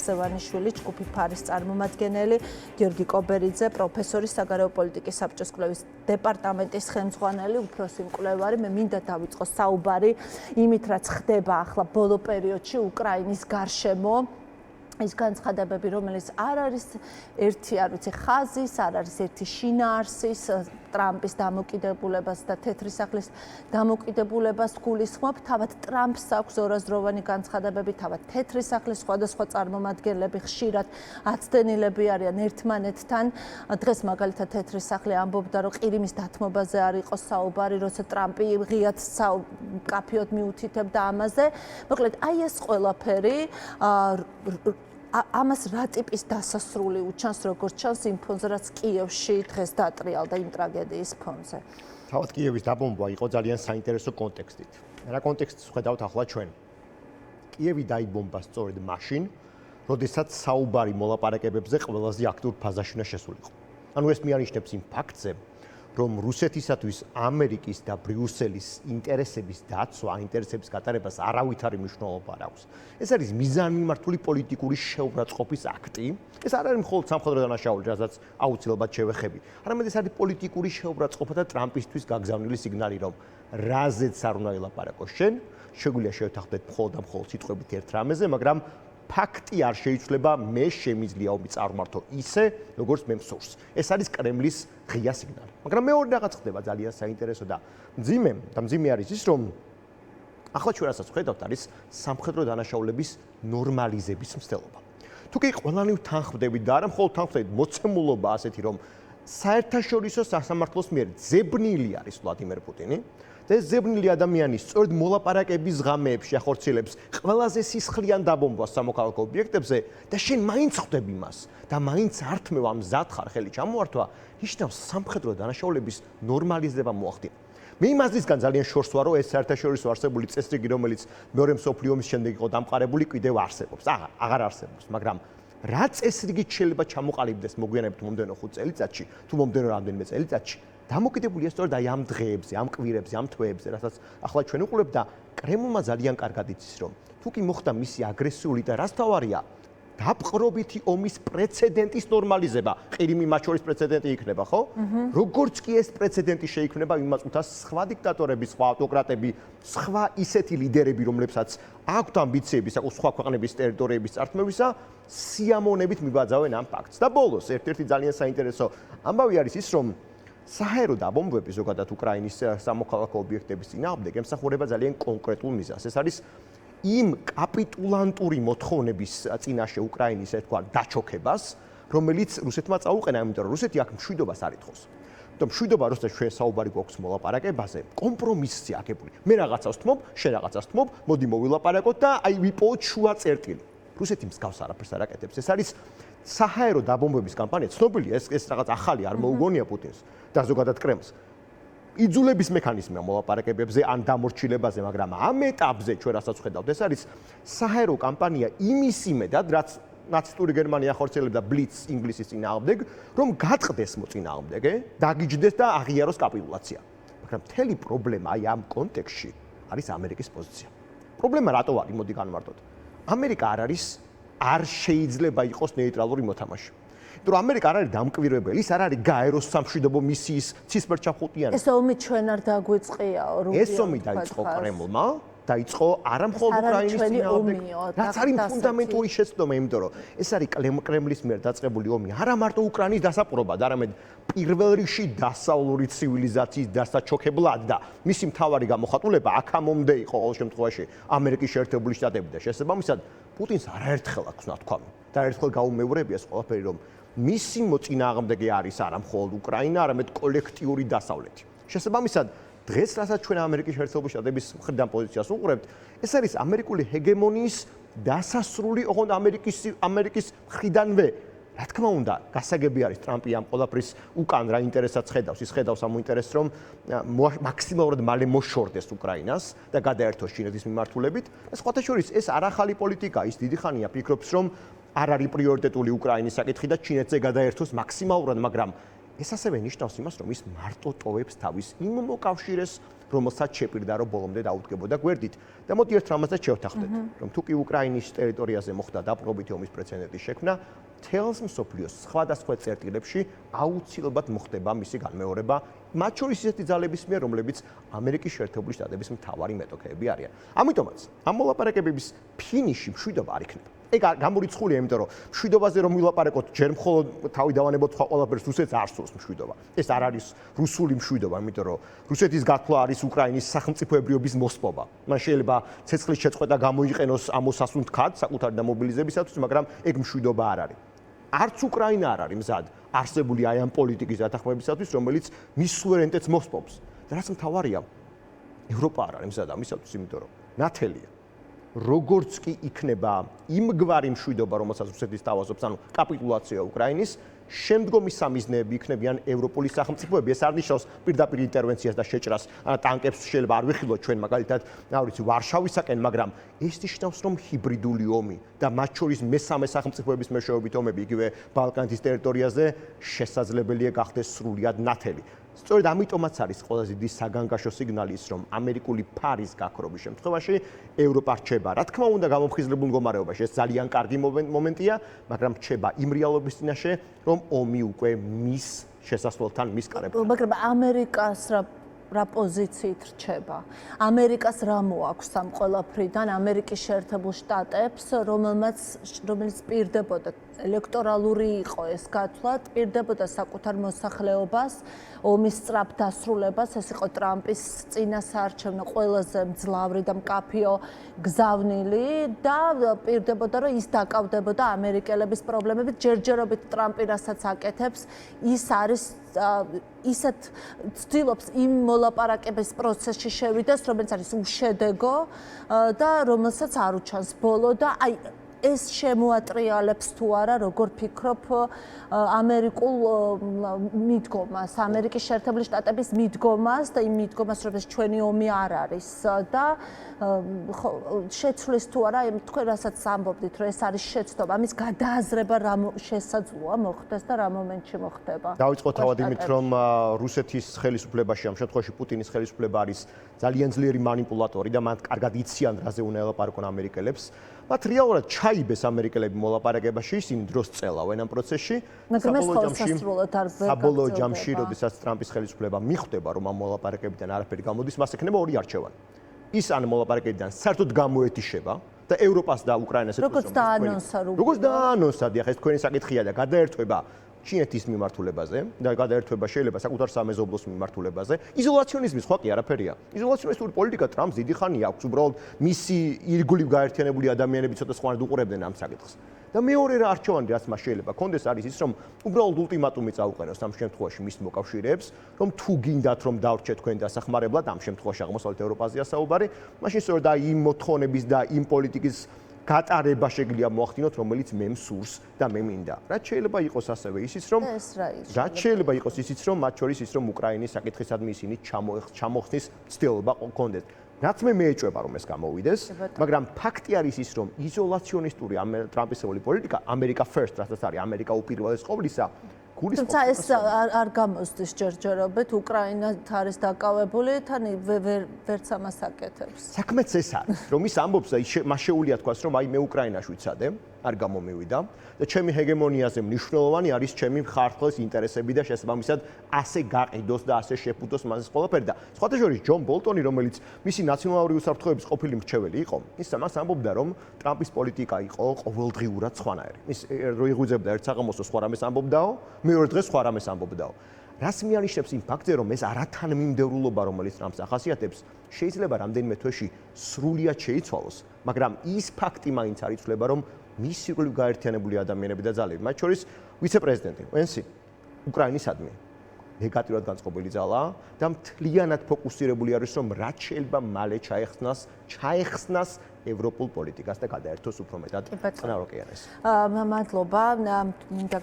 სევანიშვილი, ჯგუფი ფარის წარმომადგენელი, გიორგი კობერიძე, პროფესორი, საგარეო პოლიტიკის საბჭოს კვლევის დეპარტამენტის ხელმძღვანელი, უფროსი მკვლევარი. მე მინდა დავიწყო საუბარი იმით, რაც ხდება ახლა ბოლო პერიოდში უკრაინის გარშემო. ის განცხადებები, რომელიც არ არის ერთი, არ ვიცი, ხაზის, არ არის ერთი შინაარსის, ტრამპის დამოკიდებულებას და თეთრი სახლის დამოკიდებულებას გულისხმობ. თავად ტრამპს აქვს ორაზროვანი განცხადებები, თავად თეთრი სახლის სხვადასხვა წარმომადგენლები ხშირად აცდენილები არიან ერთმანეთთან. დღეს მაგალითად თეთრი სახლი ამბობდა, რომ ყირიმის დათმობაზე არ იყო საუბარი, როცა ტრამპი ღიად კაფეოდ მიუთითებდა ამაზე. მოკლედ, აი ეს ყველაფერი ამას რა ტიპის დასასრული უჩანს, როგორც ჩანს იმ ფონზე, რაც კიევში დღეს დატრიალდა იმ ტრაგედიის ფონზე? თავად კიევის დაბომბვა იყო ძალიან საინტერესო კონტექსტით. რა კონტექსტს ვხედავთ ახლა ჩვენ? კიევი დაიბომბა სწორედ მაშინ, როდესაც საუბარი მოლაპარაკებებზე ყველაზე აქტიურ ფაზაში უნდა შესულიყო. ანუ ეს მიანიშნებს იმ ფაქტზე, რომ რუსეთისათვის ამერიკის და ბრიუსელის ინტერესების დაცვა, ინტერესების გატარებას არავითარი მნიშვნელობა არ აქვს. ეს არის მიზანმიმართული პოლიტიკური შეურაცხყოფის აქტი. ეს არ არის მხოლოდ სამხედრო დანაშაული, რასაც აუცილებლად შევეხები. არამედ ეს არის პოლიტიკური შეურაცხყოფა და ტრამპისთვის გაგზავნილი სიგნალი, რომ რაზეც არ უნდა ელაპარაკოს შენ, შეგვიძლია შევეთანხმდეთ მხოლოდ და მხოლოდ სიტყვებით ერთ რამეზე, მაგრამ ფაქტი არ შეიცვლება, მე შემიძლია ომი წარმართო ისე, როგორც მე მსურს. ეს არის კრემლის ღია სიგნალი. მაგრამ მეორე რაღაც ხდება ძალიან საინტერესო და მძიმე არის ის, რომ ახლა ჩვენ რასაც ვხედავთ, არის სამხედრო დანაშაულების ნორმალიზების მცდელობა. თუ კი ყველანი ვთანხმდებით და არა მხოლოდ ვთანხმდებით, მოცემულობა ასეთი, რომ საერთაშორისო სასამართლოს მიერ ძებნილი არის ვლადიმერ პუტინი. და ეს ძებნილი ადამიანი სწორედ მოლაპარაკების ღამეებში ახორციელებს ყველაზე სისხლიან დაბომბვას სამოქალაქო ობიექტებზე და შენ მაინც ხვდები მას და მაინც ართმევ ამ მზად ხარ ხელი ჩამოართვა, ნიშნავს სამხედრო დანაშაულების ნორმალიზება მოახდინა. მე იმასისგან ძალიან შორს ვარო, ეს საერთაშორისო არსებული წესრიგი, რომელიც მეორე მსოფლიო ომის შემდეგ იყო დამყარებული, კიდევ არსებობს. აღარ არსებობს, მაგრამ რა წესრიგით შეიძლება ჩამოყალიბდეს მოგვიანებით მომდენო 5 წელიწადში, თუ მომდენო რამდენიმე წელიწადში, დამოკიდებულია სწორედ აი ამ დღეებზე, ამ კვირებზე, ამ თვეებზე, რასაც ახლა ჩვენ ვუყურებთ და კრემლმა ძალიან კარგად იცის, რომ თუ კი მოხდა მისი აგრესიული და რაც თავარია, დაპყრობითი ომის პრეცედენტის ნორმალიზება, ყირიმი მათ შორის პრეცედენტი იქნება, ხო? როგორც კი ეს პრეცედენტი შეიქმნება, იმას უთა სხვა დიქტატორები, სხვა ავტოკრატები, სხვა ისეთი ლიდერები, რომლებსაც აქვთ ამბიციები სხვა ქვეყნების ტერიტორიების წართმევისა, სიამოვნებით მიბაძავენ ამ ფაქტს. და ბოლოს ერთ-ერთი ძალიან საინტერესო ამბავი არის ის, რომ საჰაერო დაბომბვები ზოგადად უკრაინის სამოქალაქო ობიექტების წინააღმდეგ ემსახურება ძალიან კონკრეტულ მიზანს. ეს არის იმ კაპიტულანტური მოთხოვნების წინაშე უკრაინის ერთგვარ დაჩოქებას, რომელიც რუსეთმა წაუყენა, იმიტომ რომ რუსეთი აქ მშვიდობას არ ითხოვს. და მშვიდობა, როდესაც ჩვენ საუბარი გვაქვს მოლაპარაკებაზე, კომპრომისზე აგებული. მე რაღაცას ვთმობ, შენ რაღაცას ვთმობ, მოდი მოვილაპარაკოთ და აი ვიპოვოთ შუა წერტილი. რუსეთი მსგავს არაფერს არ აკეთებს. ეს არის საჰაერო დაბომბების კამპანია, ცნობილია, ეს რაღაც ახალი არ მოუგონია პუტინს და ზოგადად კრემლს. იძულების მექანიზმია მოლაპარაკებებზე ან დამორჩილებაზე, მაგრამ ამ ეტაპზე ჩვენ რასაც ვხედავთ, ეს არის საჰაერო კამპანია იმის იმედად, რაც ნაცისტური გერმანია ახორციელებდა ბლიც ინგლისის წინააღმდეგ, რომ გატყდეს მოწინააღმდეგე, დაგიჯდეს და აღიაროს კაპიტულაცია. მაგრამ მთელი პრობლემა აი ამ კონტექსტში არის ამერიკის პოზიცია. პრობლემა რატო არის? მოდი განვარტოთ. ამერიკა არ შეიძლება იყოს ნეიტრალური მოთამაშე. იმიტომ რომ ამერიკა არ არის დამკვირვებელი, ის არ არის გაეროს სამშვიდობო მისიის ცისფერჩამხუტიანი. ეს ომი ჩვენ არ დაგვიწყიაო, რუბიო. ეს ომი დაიწყო კრემლმა, დაიწყო არა მხოლოდ უკრაინის წინააღმდეგ, რაც არის ფუნდამენტური შეცდომა, იმიტომ რომ ეს არის კრემლის მიერ დაწყებული ომი, არა მარტო უკრაინის დასაპყრობად, არამედ პირველ რიგში დასავლური ცივილიზაციის დასაჩოქებლად და მისი მთავარი გამოხატულება აქამდე იყო ყოველ შემთხვევაში ამერიკის შეერთებული შტატები და შესაბამისად პუტინს არაერთხელ აქვს ნათქვამი და ერთხელ გაუმეორებია ეს ყველაფერი, რომ მისი მოწინააღმდეგე არის არა მხოლოდ უკრაინა, არამედ კოლექტიური დასავლეთი. შესაბამისად, დღეს რასაც ჩვენ ამერიკის შეერთებული შტატების მხრიდან პოზიციას უყურებთ, ეს არის ამერიკული ჰეგემონიის დასასრული, ოღონდ ამერიკის მხრიდანვე. რა თქმა უნდა, გასაგები არის ტრამპი ამ ყველაფრის უკან რა ინტერესად ხედავს, ის ხედავს ამ ინტერესს, რომ მაქსიმალურად მალე მოშორდეს უკრაინას და გადაერთოს ჩინეთის მიმართულებით. და სხვათა შორის ეს არ ახალი პოლიტიკა, ის დიდი ხანია ფიქრობს, რომ არ არის პრიორიტეტული უკრაინის საკითხი და ჩინეთზე გადაერთოს მაქსიმალურად, მაგრამ ეს ასევე ნიშნავს იმას, რომ ის მარტო ტოვებს თავის იმ მოკავშირეს, რომელსაც შეპირდა რომ ბოლომდე დაუდგებოდა გვერდით. და მოდი ერთ რამაზეც შევთანხმდეთ, რომ თუ კი უკრაინის ტერიტორიაზე მოხდა დაპყრობითი ომის პრეცედენტის შექმნა, თელს მსოფლიოს სხვადასხვა წერტილებში აუცილებლად მოხდება მისი განმეორება, მათ შორის ისეთი ძალების მიერ, რომლებიც ამერიკის შეერთებული შტატების მთავარი მეტოქეები არიან. ამიტომაც ამ მოლაპარაკებების ფინიში მშვიდობა არ იქნება. ეგ გამორიცხულია, იმიტომ რომ მშვიდობაზე რომ ვილაპარაკოთ, ჯერ მხოლოდ თავი დავანებოთ სხვა ყველაფერს, რუსეთს არ სურს მშვიდობა. ეს არ არის რუსული მშვიდობა, იმიტომ რომ რუსეთის გათვლა არის უკრაინის სახელმწიფოებრიობის მოსპობა. მან შეიძლება ცეცხლის შეწყვეტა გამოიყენოს ამოსასუნ თქად საკუთარი დამობილიზებისათვის, მაგრამ ეგ მშვიდობა არ არის. არც უკრაინა არ არის მზად არსებული აი ამ პოლიტიკის დათანხმებისათვის, რომელიც მის სუვერენიტეტს მოსპობს. და რაც მთავარია, ევროპა არ არის მზად ამისათვის, იმიტომ რომ ნათელია. როგორც კი იქნება იმგვარი მშვიდობა, რომელსაც რუსეთის თავაზობს, ანუ კაპიტულაცია უკრაინის, შემდგომი სამიზნეები იქნებიან ევროპული სახელმწიფოები. ეს არ ნიშნავს პირდაპირ ინტერვენციას და შეჭრას, ტანკებს შეიძლება არ ვიხილოთ ჩვენ მაგალითად, რა ვიცი, ვარშავისაკენ, მაგრამ ეს ნიშნავს, რომ ჰიბრიდული ომი და მათ შორის მესამე სახელმწიფოების მეშვეობით ომები, იგივე ბალკანეთის ტერიტორიაზე შესაძლებელია გახდეს სრულიად ნათელი. სწორედ ამიტომაც არის ყველაზე დიდი საგანგაშო სიგნალი ის, რომ ამერიკული ფარის გაქრობის შემთხვევაში ევროპა რჩება, რა თქმა უნდა, გამოფხიზლებულ მდგომარეობაში. ეს ძალიან კარგი მომენტია, მაგრამ რჩება იმ რეალობის წინაშე, რომ ომი უკვე მის შესასვლელთან, მის კარებთან. მაგრამ ამერიკას რა პოზიციით რჩება? ამერიკას რა მოაქვს ამ ყველაფრიდან? ამერიკის შეერთებულ შტატებს, რომელიც პირდებოდა ელექტორალური იყო ეს გათვლა, პირდებოდა საკუთარ მოსახლეობას, ომის სწრაფ დასრულებას, ეს იყო ტრამპის წინასაარჩევნო ყველაზე მძლავრი და მკაფიო გზავნილი და პირდებოდა, რომ ის დაკავდებოდა ამერიკელების პრობლემებით, ჯერჯერობით ტრამპი რასაც აკეთებს, ის არის ისეთ ცდილობს იმ მოლაპარაკების პროცესში შევიდეს, რომელიც არის უშედეგო და რომელსაც არ უჩანს ბოლო და აი ეს შემოატრიალებს თუ არა, როგორ ფიქრობ ამერიკულ მიდგომას, ამერიკის შეერთებული შტატების მიდგომას და იმ მიდგომას, რომ ჩვენი ომი არ არის და შეცვლის თუ არა, თქვენ რასაც ამბობდით, რომ ეს არის შეცდომა, ამის გადააზრება რა შესაძლოა მოხდეს და რა მომენტში მოხდება. დავიწყოთ თავად იმით, რომ რუსეთის ხელისუფლებაში, ამ შემთხვევაში პუტინის ხელისუფლება არის ძალიან ძლიერი манипуляტორი და მათ კარგად იციან, რაზე უნდა ელაპარაკონ ამერიკელებს. მათ რეალურად ჩაიბეს ამერიკელები მოლაპარაკებაში, ისინი დროს წელავენ ამ პროცესში. მაგრამ ეს ხოლმესასრულად არ ვერ საბოლოო ჯამში, როდესაც ტრამპის ხელისუფლება მიხვდება, რომ ამ მოლაპარაკებიდან არაფერი გამოდის, მას ექნება ორი არჩევანი. ის ან მოლაპარაკებიდან საერთოდ გამოეთიშება და ევროპას და უკრაინას როგორც დაანონსა როგორც დაანონსა, დიახ, ეს თქვენი საკითხია და გადაერთვება ჩინეთის მიმართულებაზე და გადაერთვება შეიძლება საკუთარ სამეზობლოს მიმართულებაზე. იზოლაციონიზმი სხვა კი არაფერია. იზოლაციონისტური პოლიტიკა ტრამპს დიდი ხანია აქვს, უბრალოდ მისი ირგვლივ გაერთიანებული ადამიანები ცოტა სხვანაირად უყურებდნენ ამ საკითხს. და მეორე რა არჩევანი რაც მას შეიძლება კონდეს არის ის, რომ უბრალოდ ულტიმატუმი წაუყენოს ამ შემთხვევაში მის მოკავშირეებს, რომ თუ გინდათ რომ დავრჩეთ თქვენ დასახმარებლად, ამ შემთხვევაში აღმოსავლეთ ევროპაზეა საუბარი, მაშინ სწორედ იმ მოთხოვნების და იმ პოლიტიკის გატარება შეგიძლია მოახდინოთ, რომელიც მე მსურს და მე მინდა. რაც შეიძლება იყოს ასევე ისიც, რომ რაც შეიძლება იყოს ისიც, რომ მათ შორის ის, რომ უკრაინის საკითხისადმი ისინი ჩამოხსნის ცდილობა კონდეთ. რაც მე მეეჭვება, რომ ეს გამოვიდეს, მაგრამ ფაქტი არის ის, რომ იზოლაციონისტური ტრამპისეული პოლიტიკა, ამერიკა first, რასაც არის ამერიკა უპირველეს ყოვლისა, თუმცა ეს არ გამოსდის ჯერჯერობით, უკრაინა არის დაკავებული, თან ვერც ამას აკეთებს. საქმეც ეს არის, რომ ის ამბობს და მას შეუძლია თქვას, რომ აი მე უკრაინაში ვიცადე, არ გამომივიდა და ჩემი ჰეგემონიაზე მნიშვნელოვანი არის ჩემი ხარხლის ინტერესები და შესაბამისად ასე გაყიდოს და ასე შეფუთოს მას ყველაფერი და სხვათა შორის ჯონ ბოლტონი, რომელიც მისი ნაციონალური უსაფრთხოების ყოფილი მრჩეველი იყო, ის მას ამბობდა, რომ ტრამპის პოლიტიკა იყო ყოველდღიურად სხვანაირი. ის რო იღვიძებდა ერთ საღამოსო სხვა რამეს ამბობდაო, მეორე დღეს სხვა რამეს ამბობდაო. რას მიანიშნებს იმ ფაქტზე, რომ ეს არათანმიმდევრულობა, რომელიც ტრამპს ახასიათებს, შეიძლება რამდენიმე თვეში სრულიად შეიცვალოს, მაგრამ ის ფაქტი მაინც არ იცვლება, რომ მის ირგვლივ გაერთიანებული ადამიანები და ძალები, მათ შორის ვიცე-პრეზიდენტი პენსი, უკრაინისადმი ნეგატიურად განწყობილი ძალაა და მთლიანად ფოკუსირებული არის, რომ რაც შეიძლება მალე ჩაეხსნას ევროპულ პოლიტიკას და გადაერთოს უფრო მეტად წყნარ ოკეანეს. მადლობა. მინდა